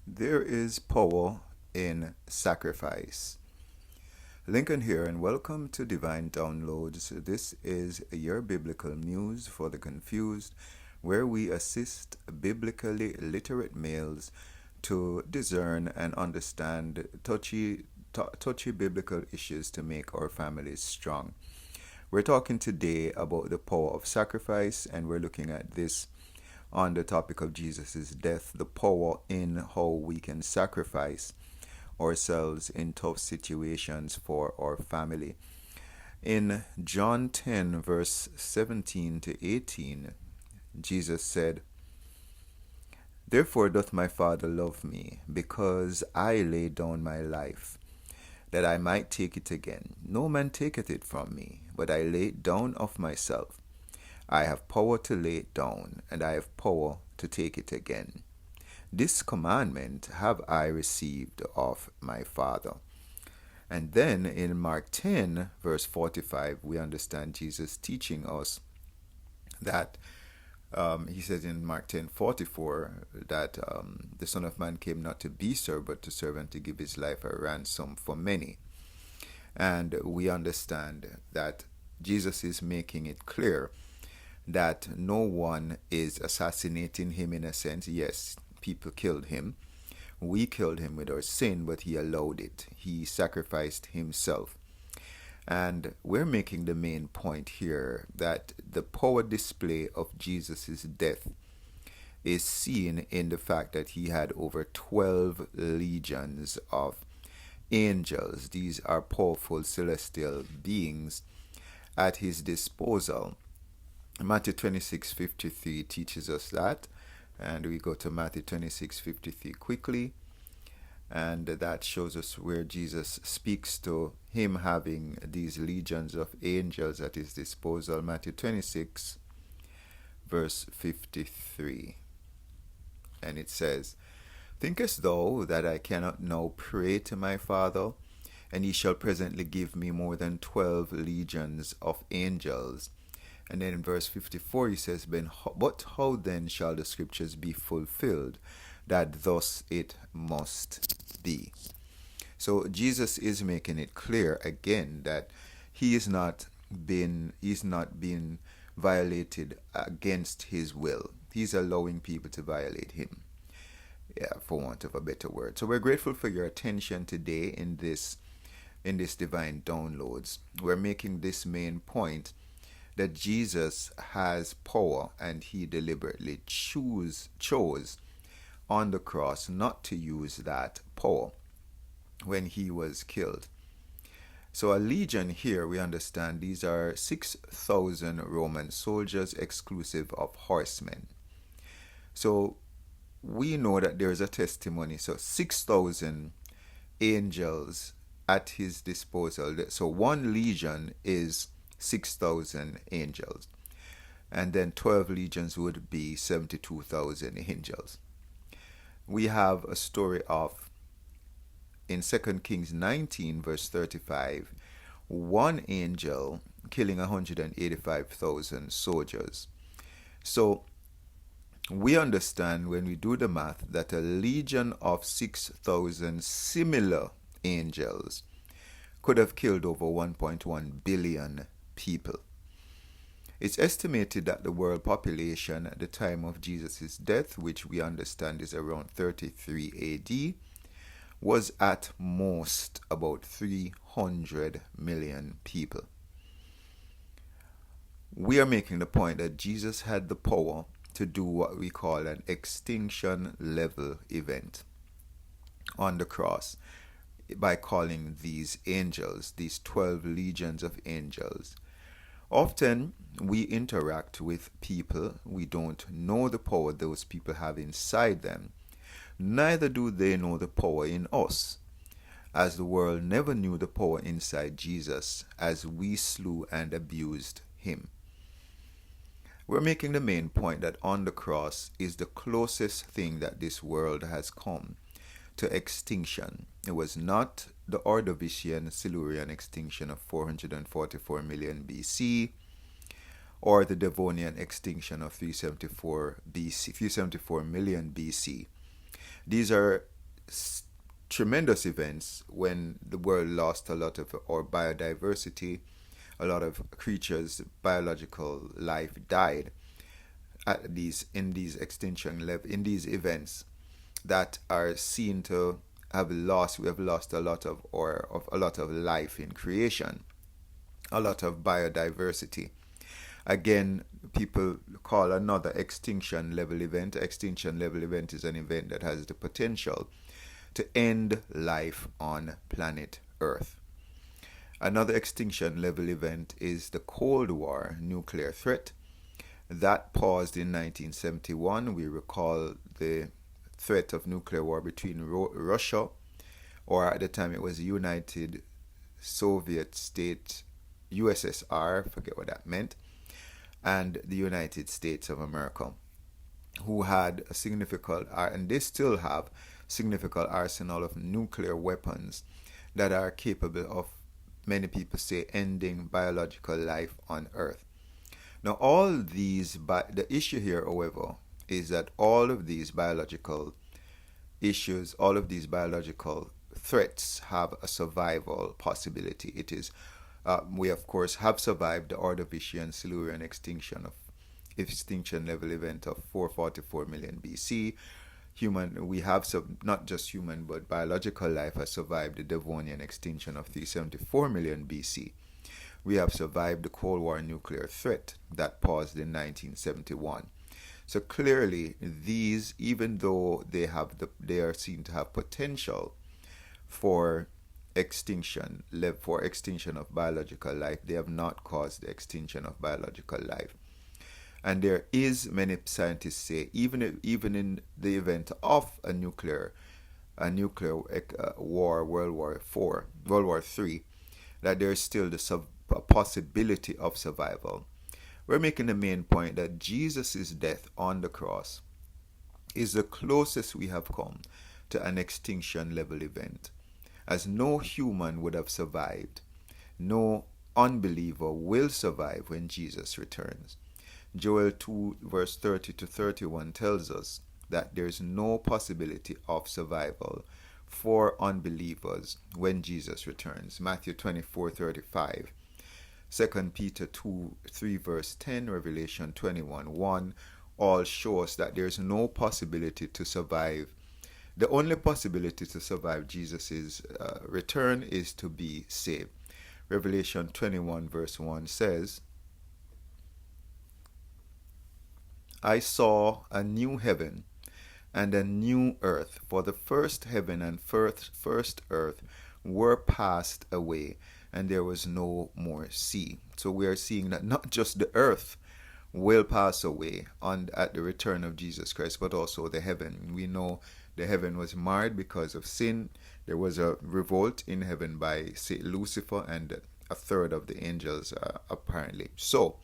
There is power in sacrifice. Lincoln here, and welcome to Divine Downloads. This is your biblical news for the confused, where we assist biblically literate males to discern and understand touchy biblical issues to make our families strong. We're talking today about the power of sacrifice, and we're looking at this on the topic of Jesus' death, the power in how we can sacrifice ourselves in tough situations for our family. In John 10, verse 17 to 18, Jesus said, "Therefore doth my Father love me, because I lay down my life, that I might take it again. No man taketh it from me, but I lay it down of myself. I have power to lay it down, and I have power to take it again. This commandment have I received of my Father." And then in Mark 10, verse 45, we understand Jesus teaching us that he says in Mark 10:44 that the Son of Man came not to be served, but to serve and to give his life a ransom for many. And we understand that Jesus is making it clear that no one is assassinating him in a sense. Yes, people killed him. We killed him with our sin, but he allowed it. He sacrificed himself. And we're making the main point here that the power display of Jesus' death is seen in the fact that he had over 12 legions of angels. These are powerful celestial beings at his disposal. Matthew 26:53 teaches us that, and we go to Matthew 26:53 quickly, and that shows us where Jesus speaks to him having these legions of angels at his disposal. Matthew 26, verse 53, and it says, "Thinkest thou that I cannot now pray to my Father, and he shall presently give me more than 12 legions of angels?" And then in verse 54 he says, "But how then shall the scriptures be fulfilled, that thus it must be?" So Jesus is making it clear again that he's not being violated against his will. He's allowing people to violate him, for want of a better word. So we're grateful for your attention today in this divine downloads. We're making this main point that Jesus has power, and he deliberately chose on the cross not to use that power when he was killed. So a legion here, we understand, these are 6,000 Roman soldiers exclusive of horsemen. So we know that there is a testimony. So 6,000 angels at his disposal. So one legion is 6,000 angels. And then 12 legions would be 72,000 angels. We have a story of, in 2 Kings 19, verse 35, one angel killing 185,000 soldiers. So we understand when we do the math that a legion of 6,000 similar angels could have killed over 1.1 billion people. It's estimated that the world population at the time of Jesus' death, which we understand is around 33 AD, was at most about 300 million people. We are making the point that Jesus had the power to do what we call an extinction level event on the cross by calling these angels, these 12 legions of angels. Often we interact with people, we don't know the power those people have inside them, neither do they know the power in us, as the world never knew the power inside Jesus as we slew and abused him. We're making the main point that on the cross is the closest thing that this world has come to extinction. It was not the Ordovician Silurian extinction of 444 million BC, or the Devonian extinction of 374 million BC. These are tremendous events when the world lost a lot of our biodiversity, a lot of creatures, biological life died at these in these extinction level in these events that are seen to have lost. We have lost a lot of a lot of life in creation, a lot of biodiversity. Again, people call another extinction level event. Extinction level event is an event that has the potential to end life on planet Earth. Another extinction level event is the Cold War nuclear threat. That paused in 1971. We recall the threat of nuclear war between Russia, or at the time it was United Soviet State, USSR, forget what that meant, and the United States of America, who had a significant, and they still have, significant arsenal of nuclear weapons that are capable of, many people say, ending biological life on Earth. Now, all these, the issue here, however, is that all of these biological issues, all of these biological threats have a survival possibility. It is, we of course have survived the Ordovician Silurian extinction level event of 444 million BC. We have not just human but biological life has survived the Devonian extinction of 374 million BC. We have survived the Cold War nuclear threat that paused in 1971. So clearly, these, even though they are seen to have potential for extinction of biological life, they have not caused the extinction of biological life. And there is, many scientists say, even in the event of a nuclear war, World War III, that there is still a possibility of survival. We're making the main point that Jesus' death on the cross is the closest we have come to an extinction level event, as no human would have survived. No unbeliever will survive when Jesus returns. Joel 2 verse 30 to 31 tells us that there is no possibility of survival for unbelievers when Jesus returns. Matthew 24:35, 2 Peter 3 verse 10, Revelation 21:1 all show us that there is no possibility to survive. The only possibility to survive Jesus' return is to be saved. Revelation 21 verse 1 says, I saw a new heaven and a new earth, for the first heaven and first earth were passed away, and there was no more sea. So we are seeing that not just the earth will pass away at the return of Jesus Christ, but also the heaven. We know the heaven was marred because of sin. There was a revolt in heaven by Lucifer and a third of the angels, apparently. So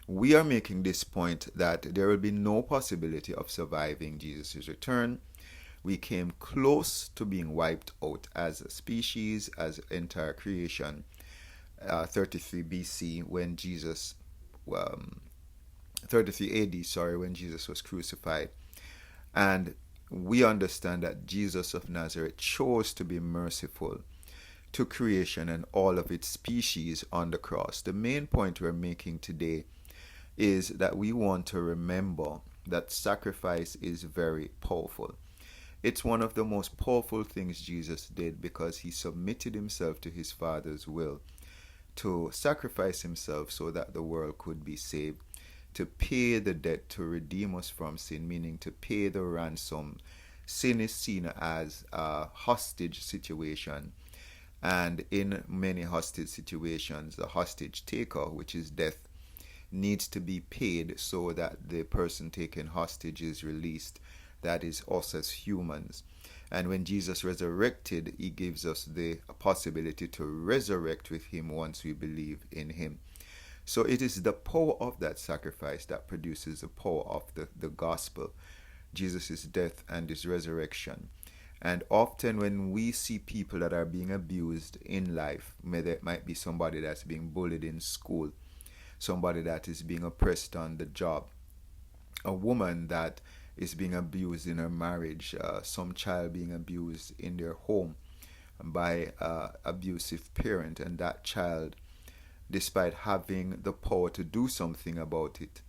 we are making this point that there will be no possibility of surviving Jesus' return. We came close to being wiped out as a species, as entire creation, 33 BC when Jesus, 33 AD, sorry, when Jesus was crucified. And we understand that Jesus of Nazareth chose to be merciful to creation and all of its species on the cross. The main point we're making today is that we want to remember that sacrifice is very powerful. It's one of the most powerful things Jesus did, because he submitted himself to his Father's will to sacrifice himself so that the world could be saved, to pay the debt to redeem us from sin, meaning to pay the ransom. Sin is seen as a hostage situation, and in many hostage situations, the hostage taker, which is death, needs to be paid so that the person taken hostage is released. That is us as humans. And when Jesus resurrected, he gives us the possibility to resurrect with him once we believe in him. So it is the power of that sacrifice that produces the power of the gospel, Jesus' death and his resurrection. And often when we see people that are being abused in life, it might be somebody that's being bullied in school, somebody that is being oppressed on the job, a woman that is being abused in a marriage, some child being abused in their home by abusive parent, and that child, despite having the power to do something about it,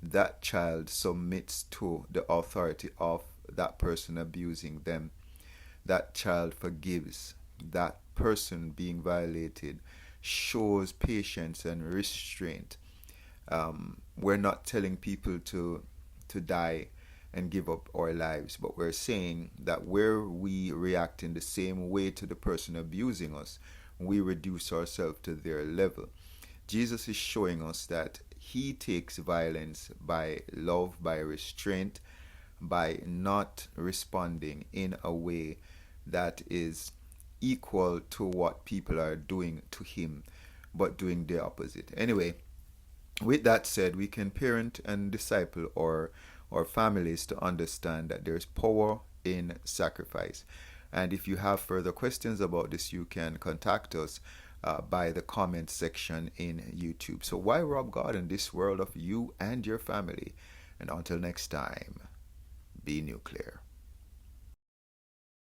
that child submits to the authority of that person abusing them. That child forgives. That person being violated shows patience and restraint. We're not telling people to die and give up our lives, but we're saying that where we react in the same way to the person abusing us, we reduce ourselves to their level. Jesus is showing us that he takes violence by love, by restraint, by not responding in a way that is equal to what people are doing to him, but doing the opposite. Anyway, with that said, we can parent and disciple our families to understand that there's power in sacrifice. And if you have further questions about this, you can contact us by the comment section in YouTube. So why rob God in this world of you and your family? And until next time, be nuclear.